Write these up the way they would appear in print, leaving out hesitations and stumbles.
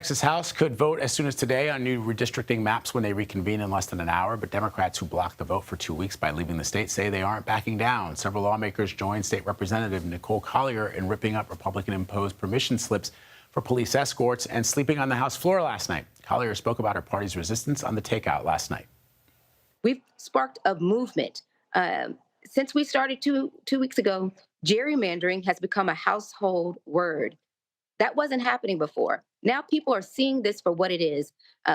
Texas House could vote as soon as today on new redistricting maps when they reconvene in less than an hour. But Democrats who blocked the vote for 2 weeks by leaving the state say they aren't backing down. Several lawmakers joined State Representative Nicole Collier in ripping up Republican-imposed permission slips for police escorts and sleeping on the House floor last night. Collier spoke about her party's resistance on the takeout last night. We've sparked a movement. Since we started two weeks ago, gerrymandering has become a household word. That wasn't happening before. Now people are seeing this for what it is.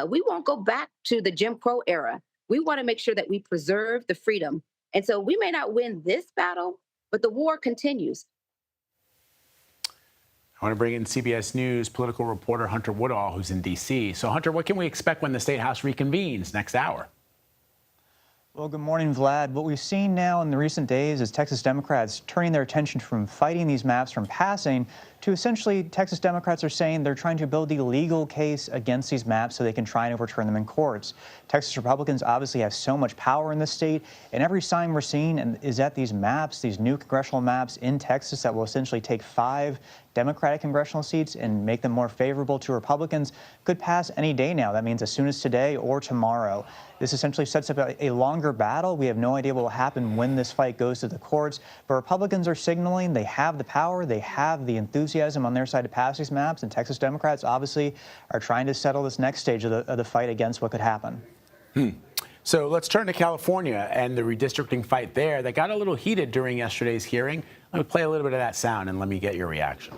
We won't go back to the Jim Crow era. We want to make sure that we preserve the freedom. And so we may not win this battle, but the war continues. I want to bring in CBS News political reporter Hunter Woodall, who's in D.C. So, Hunter, what can we expect when the State House reconvenes next hour? Well, good morning, Vlad. What we've seen now in the recent days is Texas Democrats turning their attention from fighting these maps from passing to essentially Texas Democrats are saying they're trying to build the legal case against these maps so they can try and overturn them in courts. Texas Republicans obviously have so much power in the state, and every sign we're seeing is that these maps, these new congressional maps in Texas that will essentially take 5 Democratic congressional seats and make them more favorable to Republicans could pass any day now. That means as soon as today or tomorrow. This essentially sets up a longer battle. We have no idea what will happen when this fight goes to the courts, but Republicans are signaling they have the power, they have the enthusiasm on their side to pass these maps, and Texas Democrats obviously are trying to settle this next stage of the fight against what could happen. So let's turn to California and the redistricting fight there that got a little heated during yesterday's hearing. Let me play a little bit of that sound and let me get your reaction.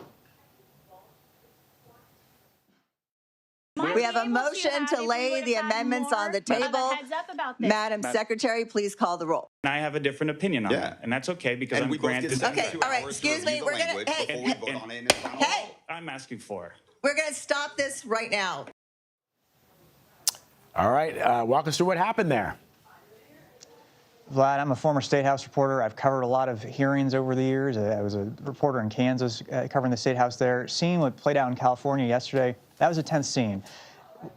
We have a motion to lay the amendments on the table. Madam Secretary, please call the roll. I have a different opinion on that, and that's okay because I'm granted. Okay, all right, excuse me. We're going to, hey, I'm asking for. We're going to stop this right now. All right, walk us through what happened there. Vlad, I'm a former State House reporter. I've covered a lot of hearings over the years. I was a reporter in Kansas covering the State House there. Seeing what played out in California yesterday, that was a tense scene.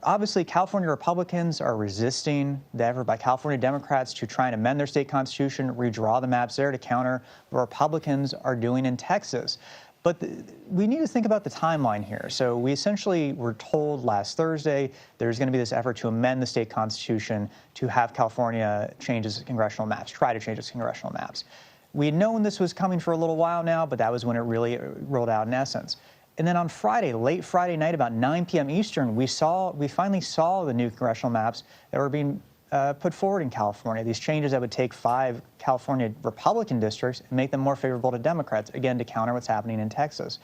Obviously, California Republicans are resisting the effort by California Democrats to try and amend their state constitution, redraw the maps there to counter what Republicans are doing in Texas. But we need to think about the timeline here. So we essentially were told last Thursday there's going to be this effort to amend the state constitution to have California change its congressional maps, try to change its congressional maps. We had known this was coming for a little while now, but that was when it really rolled out in essence. And then on Friday, late Friday night, about 9 p.m. Eastern, we finally saw the new congressional maps that were being put forward in California. These changes that would take 5 California Republican districts and make them more favorable to Democrats, again, to counter what's happening in Texas.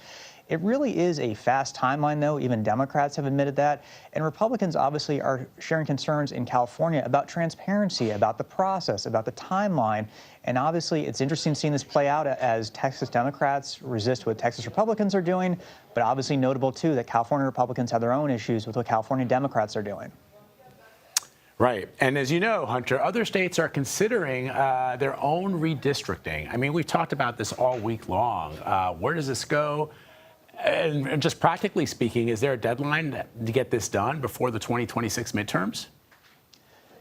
It really is a fast timeline, though. Even Democrats have admitted that. And Republicans obviously are sharing concerns in California about transparency, about the process, about the timeline. And obviously, it's interesting seeing this play out as Texas Democrats resist what Texas Republicans are doing. But obviously notable, too, that California Republicans have their own issues with what California Democrats are doing. Right. And as you know, Hunter, other states are considering their own redistricting. I mean, we've talked about this all week long. Where does this go? And just practically speaking, is there a deadline to get this done before the 2026 midterms?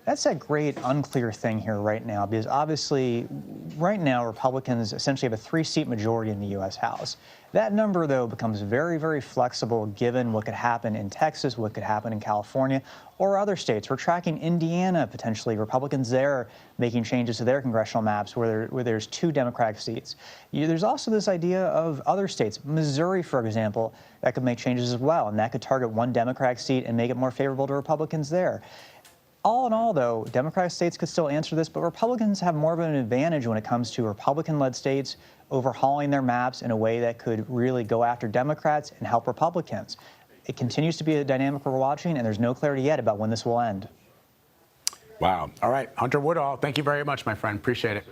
That's a great unclear thing here right now, because obviously right now Republicans essentially have a 3-seat majority in the U.S. House. That number, though, becomes very, very flexible given what could happen in Texas, what could happen in California, or other states. We're tracking Indiana, potentially, Republicans there making changes to their congressional maps where there's 2 Democratic seats. There's also this idea of other states, Missouri, for example, that could make changes as well, and that could target 1 Democratic seat and make it more favorable to Republicans there. All in all, though, Democratic states could still answer this, but Republicans have more of an advantage when it comes to Republican-led states overhauling their maps in a way that could really go after Democrats and help Republicans. It continues to be a dynamic we're watching, and there's no clarity yet about when this will end. Wow. All right. Hunter Woodall, thank you very much, my friend. Appreciate it.